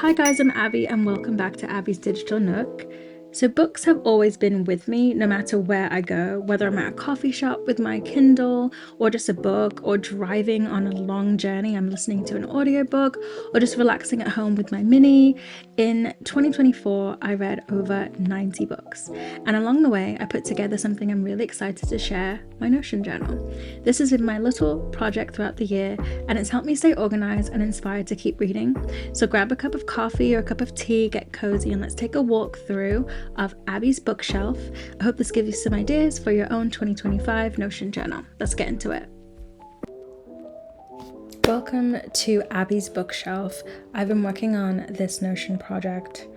Hi guys, I'm Abby and welcome back to Abby's Digital Nook. So books have always been with me no matter where I go, whether I'm at a coffee shop with my Kindle or just a book, or driving on a long journey, I'm listening to an audiobook, or just relaxing at home with my mini. In 2024, I read over 90 books, and along the way, I put together something I'm really excited to share, my Notion journal. This has been my little project throughout the year, and it's helped me stay organized and inspired to keep reading. So grab a cup of coffee or a cup of tea, get cozy, and let's take a walk through of Abby's bookshelf. I hope this gives you some ideas for your own 2025 Notion journal. Let's get into it. Welcome to Abby's bookshelf. I've been working on this Notion project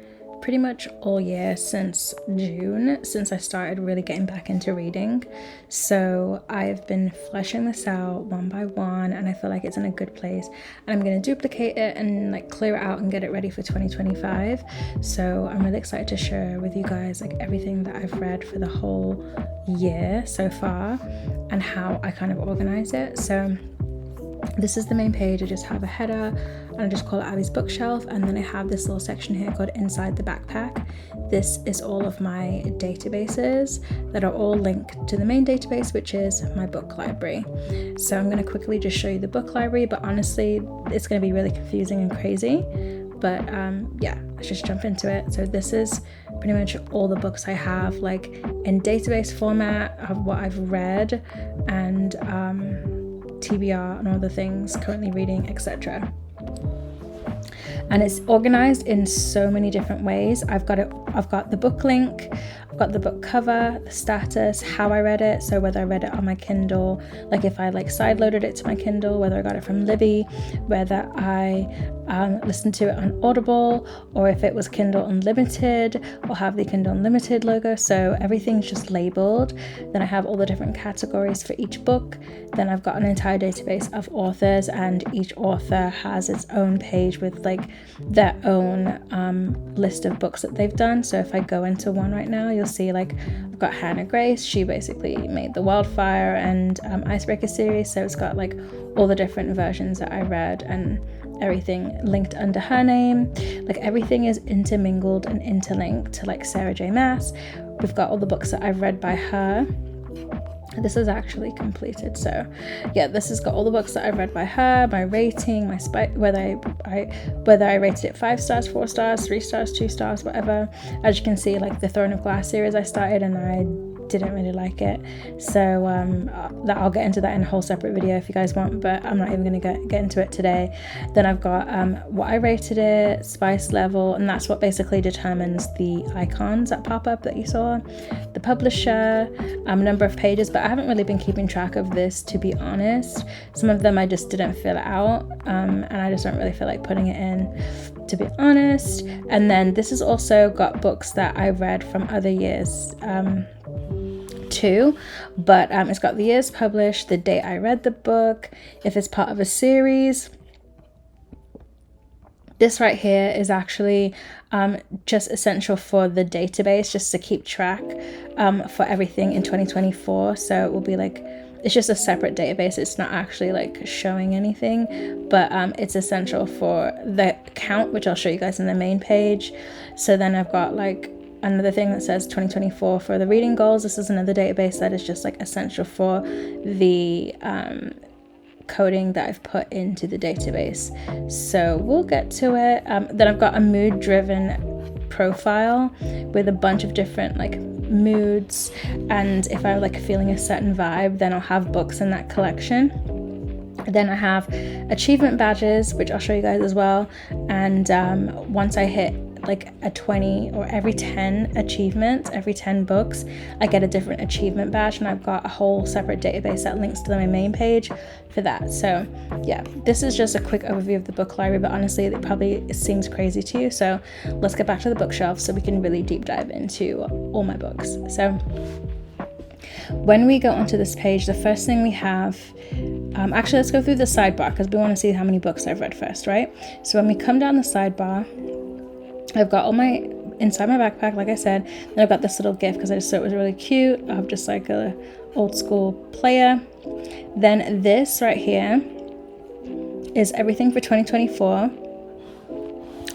pretty much all year since June, since I started really getting back into reading. So I've been fleshing this out one by one, and I feel like it's in a good place, and I'm going to duplicate it and like clear it out and get it ready for 2025. So I'm really excited to share with you guys like everything that I've read for the whole year so far and how I kind of organize it. So this is the main page. I just have a header and I just call it Abby's bookshelf, and then I have this little section here called Inside the Backpack. This is all of my databases that are all linked to the main database, which is my book library. So I'm going to quickly just show you the book library, but honestly it's going to be really confusing and crazy, but yeah, let's just jump into it. So this is pretty much all the books I have like in database format of what I've read, and TBR and all the things currently reading, etc. And it's organized in so many different ways. I've got the book link, I've got the book cover, the status, how I read it, so whether I read it on my Kindle, like if I like sideloaded it to my Kindle, whether I got it from Libby, whether I listened to it on Audible, or if it was Kindle Unlimited or have the Kindle Unlimited logo. So everything's just labeled. Then I have all the different categories for each book. Then I've got an entire database of authors, and each author has its own page with like their own list of books that they've done. So if I go into one right now, you'll see like I've got Hannah Grace. She basically made the Wildfire and Icebreaker series, so it's got like all the different versions that I read and everything linked under her name. Like everything is intermingled and interlinked to like Sarah J Maas. We've got all the books that I've read by her. This is actually completed, so yeah, this has got all the books that I've read by her, my rating, my whether I rated it 5 stars, 4 stars, 3 stars, 2 stars, whatever. As you can see, like the Throne of Glass series I started and I didn't really like it, so that I'll get into that in a whole separate video if you guys want, but I'm not even going to get into it today. Then I've got what I rated it, spice level, and that's what basically determines the icons that pop up that you saw, the publisher, number of pages, but I haven't really been keeping track of this, to be honest. Some of them I just didn't fill out, and I just don't really feel like putting it in, to be honest. And then this has also got books that I read from other years too, but it's got the years published, the date I read the book, if it's part of a series. This right here is actually just essential for the database, just to keep track for everything in 2024. So it will be like, it's just a separate database. It's not actually like showing anything, but it's essential for the count, which I'll show you guys in the main page. So then I've got like another thing that says 2024 for the reading goals. This is another database that is just like essential for the coding that I've put into the database. So we'll get to it. Then I've got a mood driven profile with a bunch of different like moods, and if I'm like feeling a certain vibe, then I'll have books in that collection. Then I have achievement badges, which I'll show you guys as well, and once I hit like a 20 or every 10 achievements, every 10 books, I get a different achievement badge, and I've got a whole separate database that links to my main page for that. So yeah, this is just a quick overview of the book library, but honestly it probably seems crazy to you, so let's get back to the bookshelf so we can really deep dive into all my books. So when we go onto this page, the first thing we have, actually let's go through the sidebar because we want to see how many books I've read first, right? So when we come down the sidebar, I've got all my inside my backpack, like I said. Then I've got this little gift because I just thought it was really cute of just like a old school player. Then this right here is everything for 2024.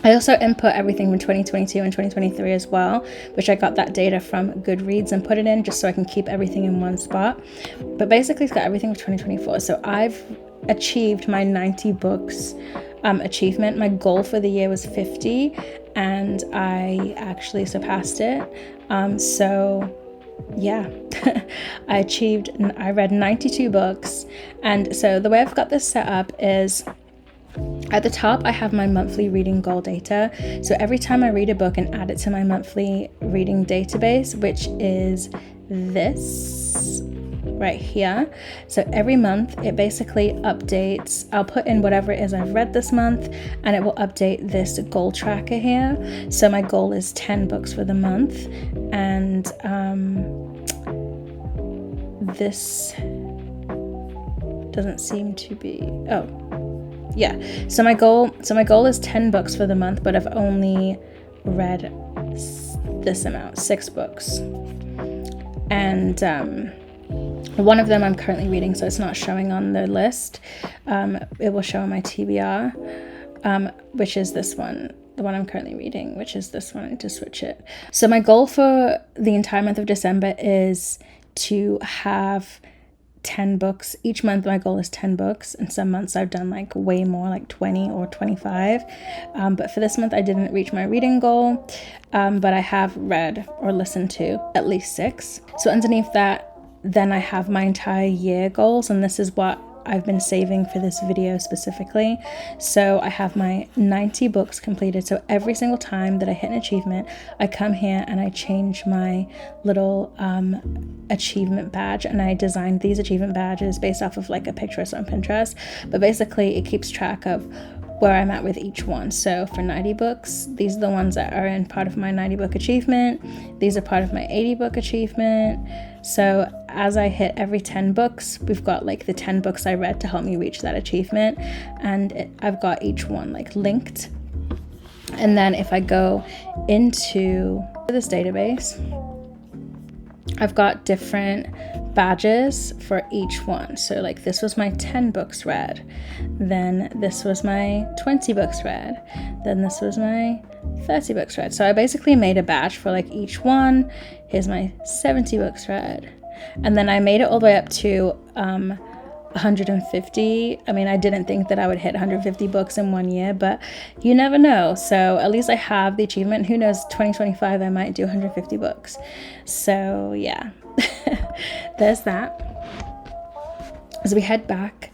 I also input everything from 2022 and 2023 as well, which I got that data from Goodreads and put it in just so I can keep everything in one spot. But basically it's got everything for 2024. So I've achieved my 90 books achievement. My goal for the year was 50 and I actually surpassed it. So yeah, I read 92 books. And so the way I've got this set up is, at the top, I have my monthly reading goal data. So every time I read a book and add it to my monthly reading database, which is this right here. So every month it basically updates. I'll put in whatever it is I've read this month and it will update this goal tracker here. So my goal is 10 books for the month. And this doesn't seem to be, oh, yeah, so my goal is 10 books for the month, but I've only read this amount, 6 books. And one of them I'm currently reading, so it's not showing on the list. It will show on my TBR, which is this one, the one I'm currently reading, which is this one. I need to switch it. So my goal for the entire month of December is to have 10 books. Each month my goal is 10 books, and some months I've done like way more, like 20 or 25. But for this month I didn't reach my reading goal, but I have read or listened to at least 6. So underneath that, then I have my entire year goals, and this is what I've been saving for this video specifically. So I have my 90 books completed. So every single time that I hit an achievement, I come here and I change my little achievement badge, and I designed these achievement badges based off of like a Pinterest on Pinterest, but basically it keeps track of where I'm at with each one. So for 90 books, these are the ones that are in part of my 90 book achievement. These are part of my 80 book achievement. So as I hit every 10 books, we've got like the 10 books I read to help me reach that achievement. And I've got each one like linked. And then if I go into this database, I've got different badges for each one. So like this was my 10 books read, then this was my 20 books read, then this was my 30 books read. So I basically made a badge for like each one. Here's my 70 books read, and then I made it all the way up to 150. I mean, I didn't think that I would hit 150 books in one year, but you never know. So at least I have the achievement. Who knows, 2025 I might do 150 books. So yeah, there's that. As we head back,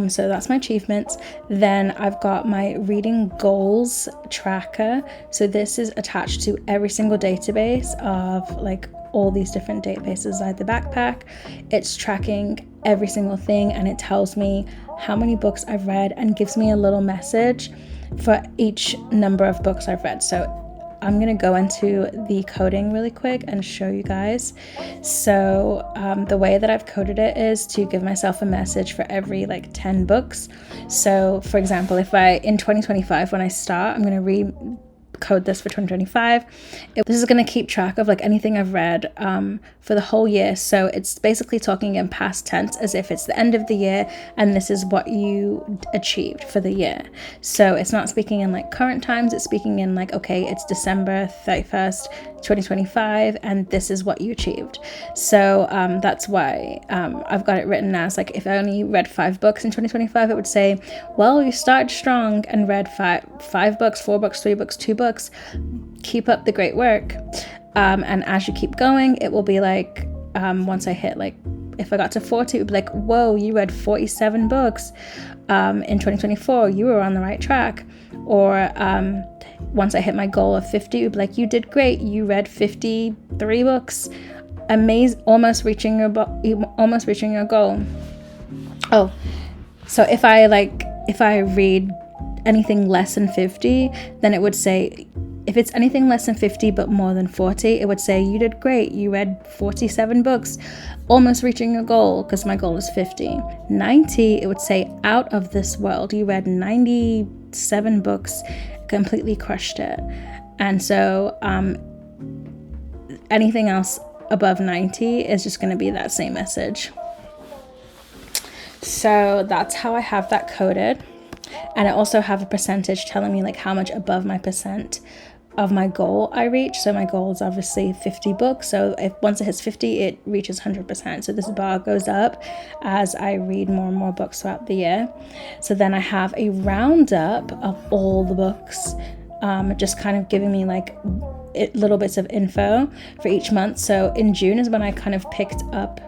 so that's my achievements. Then I've got my reading goals tracker. So this is attached to every single database of like all these different databases inside the backpack. It's tracking every single thing, and it tells me how many books I've read and gives me a little message for each number of books I've read. So I'm gonna go into the coding really quick and show you guys. So the way that I've coded it is to give myself a message for every like 10 books. So for example, if in 2025 when I start, I'm gonna code this for 2025. This is going to keep track of like anything I've read for the whole year. So it's basically talking in past tense as if it's the end of the year and this is what you achieved for the year. So it's not speaking in like current times, it's speaking in like, okay, it's December 31st 2025 and this is what you achieved. So that's why I've got it written as like, if I only read 5 books in 2025, it would say, well, you started strong and read 5 books, 4 books, 3 books, 2 books. Keep up the great work. And as you keep going, it will be like, once I hit like, if I got to 40, it would be like, whoa, you read 47 books in 2024, you were on the right track. Or once I hit my goal of 50, it would be like, you did great, you read 53 books, almost reaching your goal. Oh, so if I read anything less than 50, then it would say, if it's anything less than 50 but more than 40, it would say you did great, you read 47 books, almost reaching your goal, because my goal is 50. 90, it would say out of this world, you read 97 books, completely crushed it. And so anything else above 90 is just going to be that same message. So that's how I have that coded. And I also have a percentage telling me like how much above my percent of my goal I reach. So my goal is obviously 50 books. So if once it hits 50, it reaches 100%. So this bar goes up as I read more and more books throughout the year. So then I have a roundup of all the books, just kind of giving me like little bits of info for each month. So in June is when I kind of picked up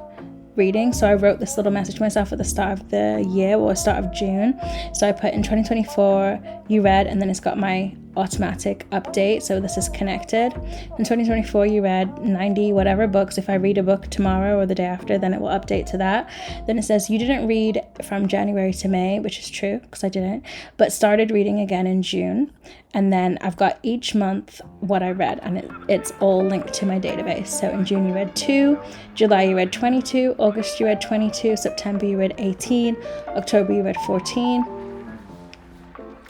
reading. So I wrote this little message to myself at the start of the year, or start of June. So I put in 2024 you read, and then it's got my automatic update, so this is connected. In 2024 you read 90 whatever books. If I read a book tomorrow or the day after, then it will update to that. Then it says you didn't read from January to May, which is true because I didn't, but started reading again in June. And then I've got each month what I read, and it's all linked to my database. So in June you read 2, July you read 22, August you read 22, September you read 18, October you read 14,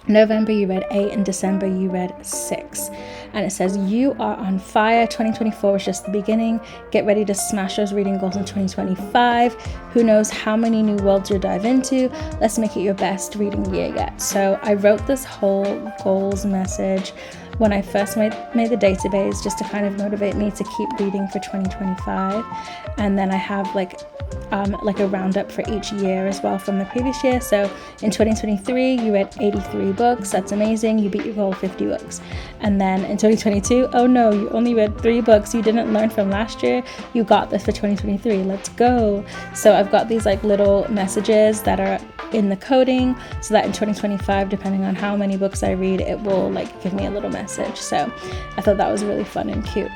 November you read 8, and December you read 6. And it says you are on fire. 2024 was just the beginning. Get ready to smash those reading goals in 2025. Who knows how many new worlds you'll dive into. Let's make it your best reading year yet. So I wrote this whole goals message when I first made the database, just to kind of motivate me to keep reading for 2025. And then I have like a roundup for each year as well from the previous year. So in 2023 you read 83 books. That's amazing. You beat your goal of 50 books. And then in 2022, oh no, you only read 3 books. You didn't learn from last year. You got this for 2023. Let's go. So I've got these like little messages that are in the coding, so that in 2025, depending on how many books I read, it will like give me a little message. So I thought that was really fun and cute.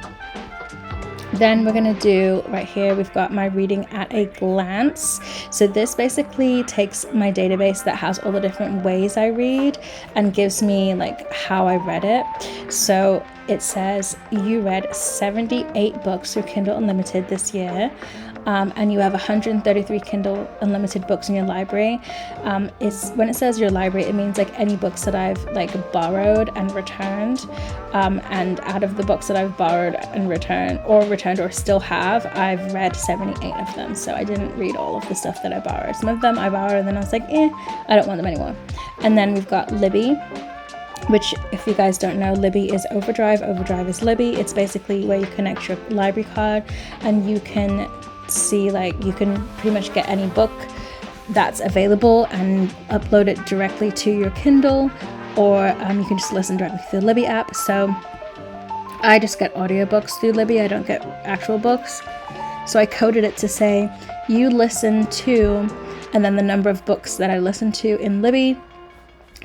Then we're going to do right here, we've got my reading at a glance. So this basically takes my database that has all the different ways I read and gives me like how I read it. So it says you read 78 books through Kindle Unlimited this year. And you have 133 Kindle Unlimited books in your library. When it says your library, it means like any books that I've like borrowed and returned. And out of the books that I've borrowed and returned or still have, I've read 78 of them. So I didn't read all of the stuff that I borrowed. Some of them I borrowed and then I was like, I don't want them anymore. And then we've got Libby, which, if you guys don't know, Libby is Overdrive. Overdrive is Libby. It's basically where you connect your library card and you can see, like, you can pretty much get any book that's available and upload it directly to your Kindle, or you can just listen directly through the Libby app. So I just get audiobooks through Libby. I don't get actual books. So I coded it to say you listen to, and then the number of books that I listen to in Libby.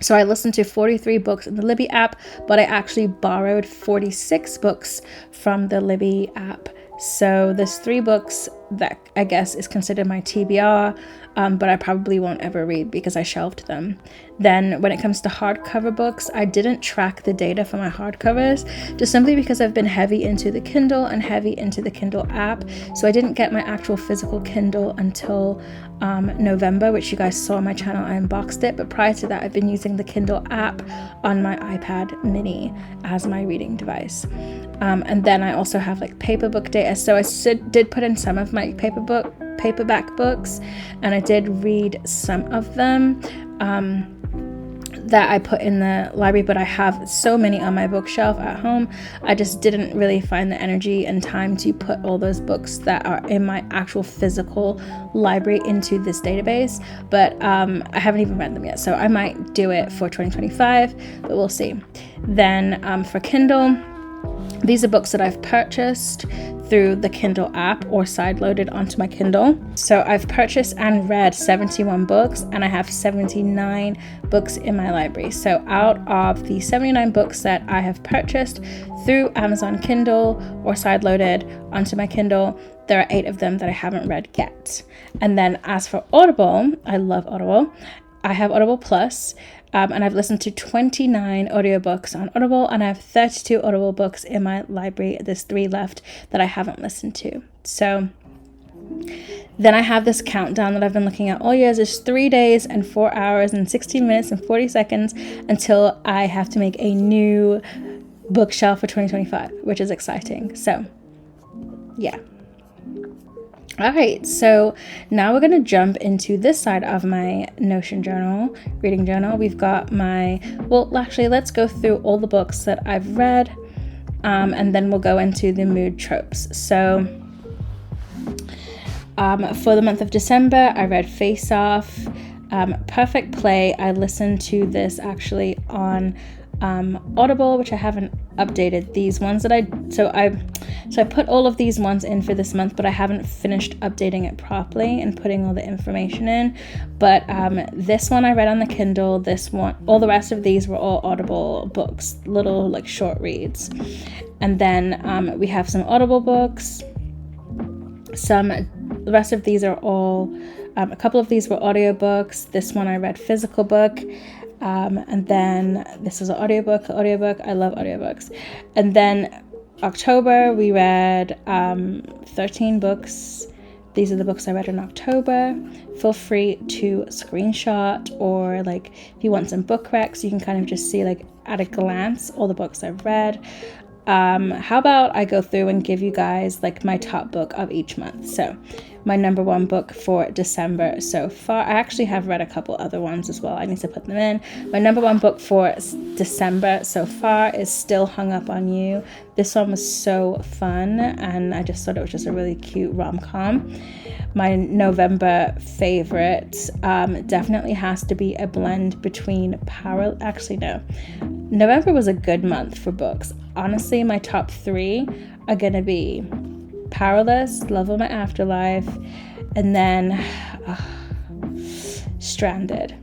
So I listened to 43 books in the Libby app, but I actually borrowed 46 books from the Libby app. So there's 3 books that I guess is considered my TBR, but I probably won't ever read because I shelved them. Then when it comes to hardcover books, I didn't track the data for my hardcovers, just simply because I've been heavy into the Kindle and heavy into the Kindle app. So I didn't get my actual physical Kindle until November, which you guys saw on my channel. I unboxed it, but prior to that, I've been using the Kindle app on my iPad mini as my reading device. And then I also have like paper book data. So I did put in some of my paperback books, and I did read some of them that I put in the library, but I have so many on my bookshelf at home. I just didn't really find the energy and time to put all those books that are in my actual physical library into this database, but I haven't even read them yet, so I might do it for 2025, but we'll see. Then for Kindle, these are books that I've purchased through the Kindle app or side-loaded onto my Kindle. So I've purchased and read 71 books, and I have 79 books in my library. So out of the 79 books that I have purchased through Amazon Kindle or side-loaded onto my Kindle, there are 8 of them that I haven't read yet. And then as for Audible, I love Audible. I have Audible Plus, and I've listened to 29 audiobooks on Audible, and I have 32 Audible books in my library. There's 3 left that I haven't listened to. So then I have this countdown that I've been looking at all year. It's 3 days and 4 hours and 16 minutes and 40 seconds until I have to make a new bookshelf for 2025, which is exciting. So yeah. All right, so now we're gonna jump into this side of my Notion journal, reading journal. We've got well, actually, let's go through all the books that I've read, and then we'll go into the mood tropes. So for the month of December, I read Face Off, Perfect Play. I listened to this actually on Audible, which I haven't updated. These ones that I put all of these ones in for this month, but I haven't finished updating it properly and putting all the information in. But this one I read on the Kindle. This one, all the rest of these were all Audible books, little like short reads. And then we have some Audible books. The rest of these are all, a couple of these were audiobooks. This one I read physical book. And then this is an audiobook. I love audiobooks. And then October, we read 13 books. These are the books I read in October. Feel free to screenshot, or like if you want some book recs, you can kind of just see like at a glance all the books I've read. How about I go through and give you guys like my top book of each month. So my number one book for December so far, I actually have read a couple other ones as well. I need to put them in. My number one book for December so far is Still Hung Up on You. This one was so fun, and I just thought it was just a really cute rom-com. My November favorite definitely has to be a blend between November was a good month for books. Honestly, my top three are gonna be Powerless, Love of My Afterlife, and then Stranded.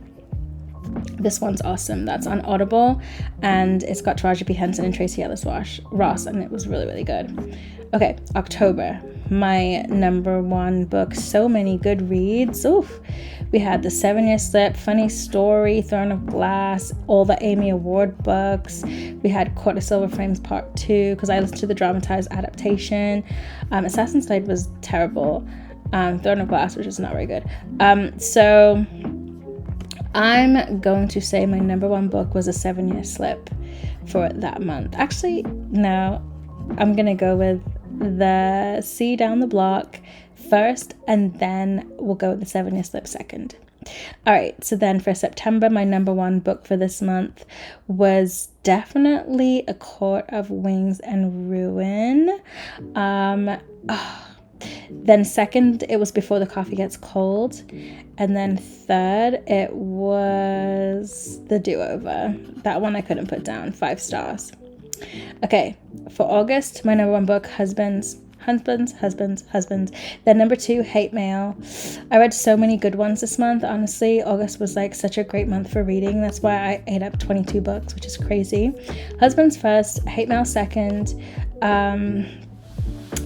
This one's awesome. That's on Audible, and it's got Taraji P. Henson and Tracee Ellis Ross, and it was really, really good. Okay, October. My number one book, so many good reads. Oof. We had The 7-Year Slip, Funny Story, Throne of Glass, all the Amy Award books. We had Court of Silver Frames Part 2, because I listened to the dramatized adaptation. Assassin's Creed was terrible. Throne of Glass, which is not very good. So I'm going to say my number one book was A 7-Year Slip for that month. Actually, no, I'm going to go with The Sea Down the Block first, and then we'll go with The 7-Year Slip second. All right, so then for September, my number one book for this month was definitely A Court of Wings and Ruin. Then second, it was Before the Coffee Gets Cold. And then third, it was The Do-Over. That one I couldn't put down. 5 stars. Okay, for August, my number one book, Husbands. Then number 2, Hate Mail. I read so many good ones this month. Honestly, August was like such a great month for reading. That's why I ate up 22 books, which is crazy. Husbands first, Hate Mail second,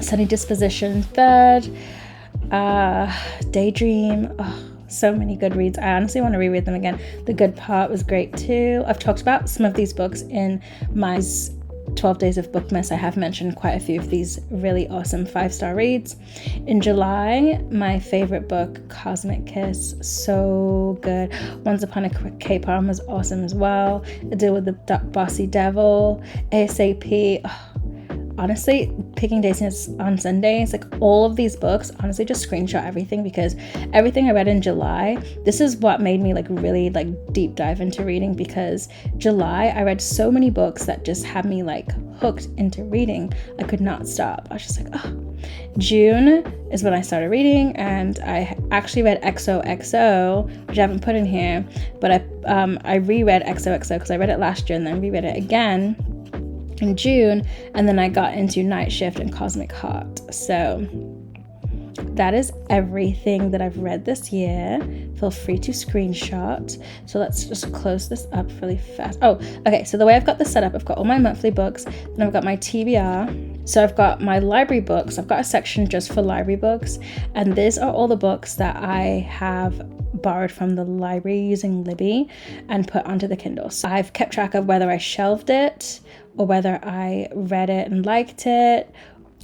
Sunny Disposition third, Daydream. Oh, so many good reads. I honestly want to reread them again. The Good Part was great too. I've talked about some of these books in my 12 Days of Bookmas. I have mentioned quite a few of these really awesome 5-star reads. In July, my favorite book, Cosmic Kiss, so good. Once Upon a K-Pom was awesome as well. A Deal with the Bossy Devil, ASAP. Oh, honestly, Picking Daisies on Sundays, like all of these books, honestly just screenshot everything, because everything I read in July, this is what made me like really like deep dive into reading, because July I read so many books that just had me like hooked into reading. I could not stop. I was just like, oh. June is when I started reading, and I actually read XOXO, which I haven't put in here, but I reread XOXO because I read it last year and then reread it again in June, and then I got into Night Shift and Cosmic Heart. So that is everything that I've read this year. Feel free to screenshot. So let's just close this up really fast. Oh, okay, so the way I've got this set up, I've got all my monthly books, then I've got my TBR. So I've got my library books. I've got a section just for library books, and these are all the books that I have borrowed from the library using Libby and put onto the Kindle. So I've kept track of whether I shelved it or whether I read it and liked it.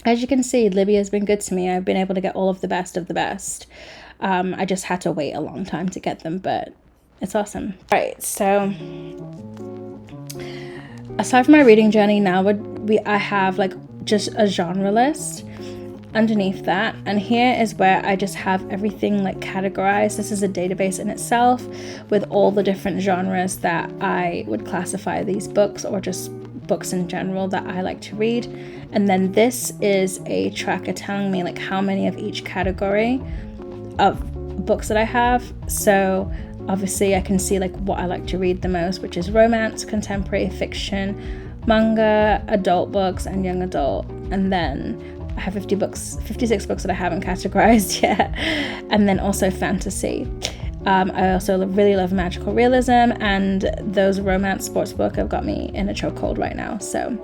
As you can see, Libby has been good to me. I've been able to get all of the best of the best. I just had to wait a long time to get them, but it's awesome. All right, so aside from my reading journey, now I have like just a genre list. underneath that, and here is where I just have everything like categorized. This is a database in itself with all the different genres that I would classify these books, or just books in general that I like to read. And then this is a tracker telling me like how many of each category of books that I have. So obviously I can see like what I like to read the most, which is romance, contemporary fiction, manga, adult books, and young adult. And then I have 56 books that I haven't categorized yet. And then also fantasy. I also really love magical realism, and those romance sports book have got me in a chokehold right now. So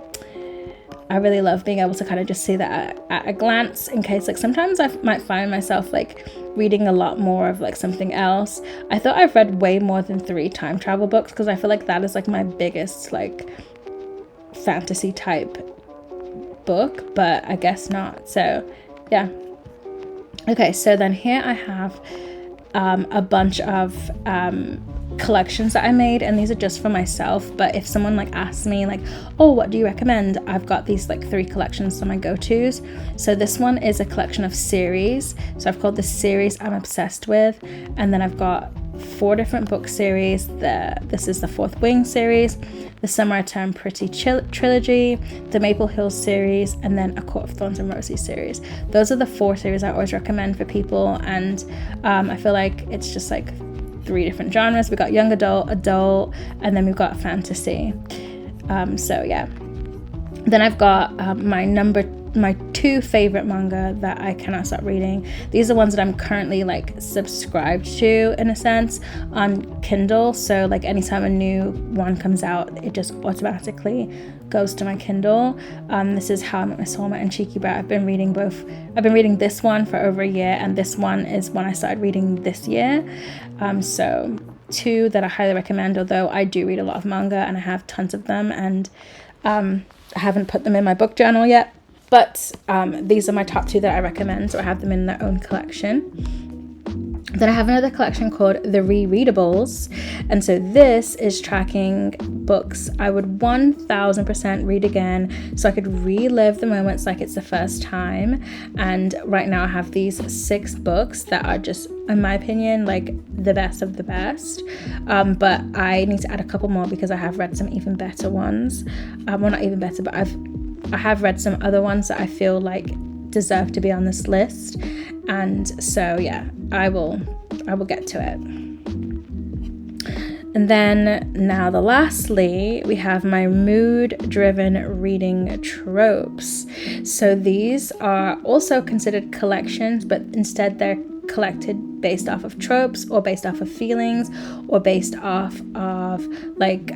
I really love being able to kind of just see that at a glance, in case like sometimes I might find myself like reading a lot more of like something else. I thought I've read way more than 3 time travel books, because I feel like that is like my biggest like fantasy type book, but I guess not. So yeah. Okay, so then here I have a bunch of collections that I made, and these are just for myself. But if someone like asks me like, oh, what do you recommend, I've got these like 3 collections of my go-tos. So this one is a collection of series, so I've called this series I'm obsessed with. And then I've got 4 different book series. This is the Fourth Wing series, the Summer I Turned Pretty trilogy, the Maple Hills series, and then a Court of Thorns and Roses series. Those are the 4 series I always recommend for people. And I feel like it's just like 3 different genres. We got young adult, and then we've got fantasy. So yeah. Then I've got my 2 favorite manga that I cannot stop reading. These are ones that I'm currently like subscribed to in a sense on Kindle. So like anytime a new one comes out, it just automatically goes to my Kindle. This is How I Met My Soulmate and Cheeky Bat. I've been reading this one for over a year, and this one is one I started reading this year. So 2 that I highly recommend, although I do read a lot of manga and I have tons of them, and I haven't put them in my book journal yet. But these are my top 2 that I recommend, so I have them in their own collection. Then I have another collection called The Rereadables, and so this is tracking books I would 1000% read again, so I could relive the moments like it's the first time. And right now I have these 6 books that are just, in my opinion, like the best of the best. But I need to add a couple more because I have read some even better ones. Well, not even better, but I have read some other ones that I feel like deserve to be on this list. And so yeah, I will get to it. And then now lastly, we have my mood-driven reading tropes. So these are also considered collections, but instead they're collected based off of tropes, or based off of feelings, or based off of like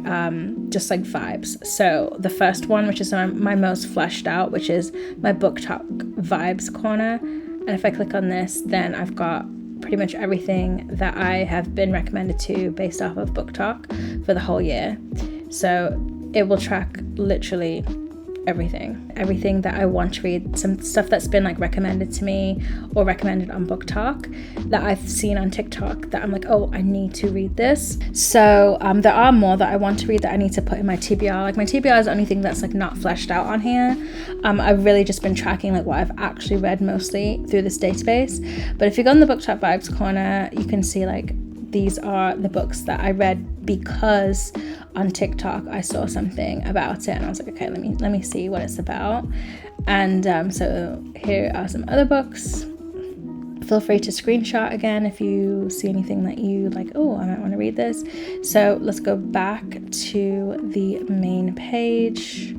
just like vibes. So the first one, which is my most fleshed out, which is my book talk vibes corner, and if I click on this, then I've got pretty much everything that I have been recommended to based off of book talk for the whole year. So it will track literally everything that I want to read, some stuff that's been like recommended to me or recommended on book talk that I've seen on TikTok that I'm like, oh, I need to read this. So there are more that I want to read that I need to put in my TBR. Like my TBR is the only thing that's like not fleshed out on here. I've really just been tracking like what I've actually read mostly through this database. But if you go in the book talk vibes corner, you can see like these are the books that I read because on TikTok I saw something about it and I was like, okay, let me see what it's about. And so here are some other books. Feel free to screenshot again if you see anything that you like, oh, I might want to read this. So let's go back to the main page.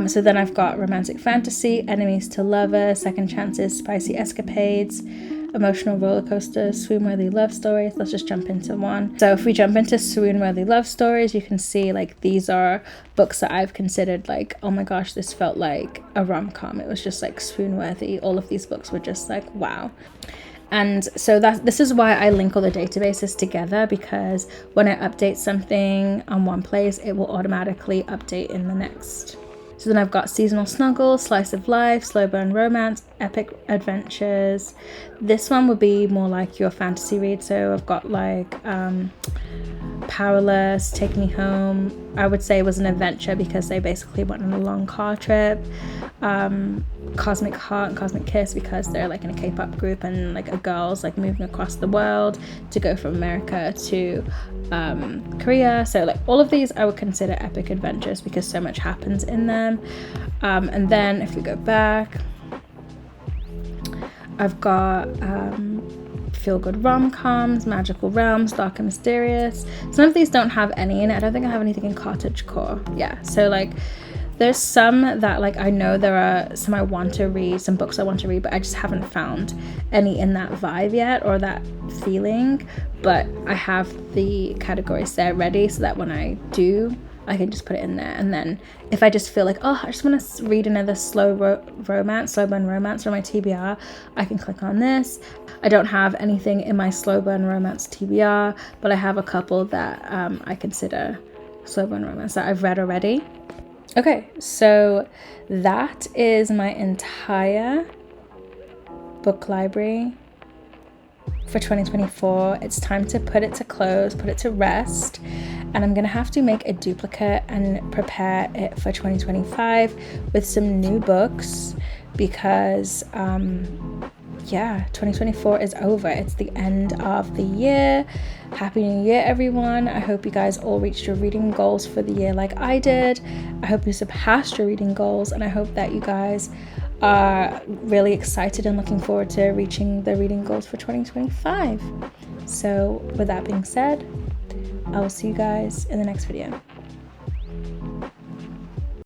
So then I've got romantic fantasy, enemies to lovers, second chances, spicy escapades, emotional roller coasters, swoon-worthy love stories. Let's just jump into one. So if we jump into swoon-worthy love stories, you can see like these are books that I've considered like, oh my gosh, this felt like a rom-com. It was just like swoon-worthy. All of these books were just like, wow. And so this is why I link all the databases together, because when I update something on one place, it will automatically update in the next. So then I've got seasonal snuggle, slice of life, slow burn romance, epic adventures. This one would be more like your fantasy read. So I've got like Powerless, Take Me Home, I would say was an adventure because they basically went on a long car trip. Cosmic Heart and Cosmic Kiss because they're like in a K-pop group and like a girl's like moving across the world to go from America to Korea. So like all of these I would consider epic adventures because so much happens in them. And then if we go back, I've got feel-good rom-coms, magical realms, dark and mysterious. Some of these don't have any in it. I don't think I have anything in cottagecore. Yeah, so like there's some that like I know there are some I want to read, some books I want to read, but I just haven't found any in that vibe yet or that feeling. But I have the categories there ready so that when I do, I can just put it in there. And then if I just feel like, oh, I just want to read another slow burn romance from my TBR, I can click on this. I don't have anything in my slow burn romance TBR, but I have a couple that I consider slow burn romance that I've read already. Okay, so that is my entire book library for 2024. It's time to put it to close, put it to rest, and I'm gonna have to make a duplicate and prepare it for 2025 with some new books because 2024 is over. It's the end of the year. Happy New Year, everyone. I hope you guys all reached your reading goals for the year like I did. I hope you surpassed your reading goals, and I hope that you guys are really excited and looking forward to reaching the reading goals for 2025. So with that being said, I will see you guys in the next video.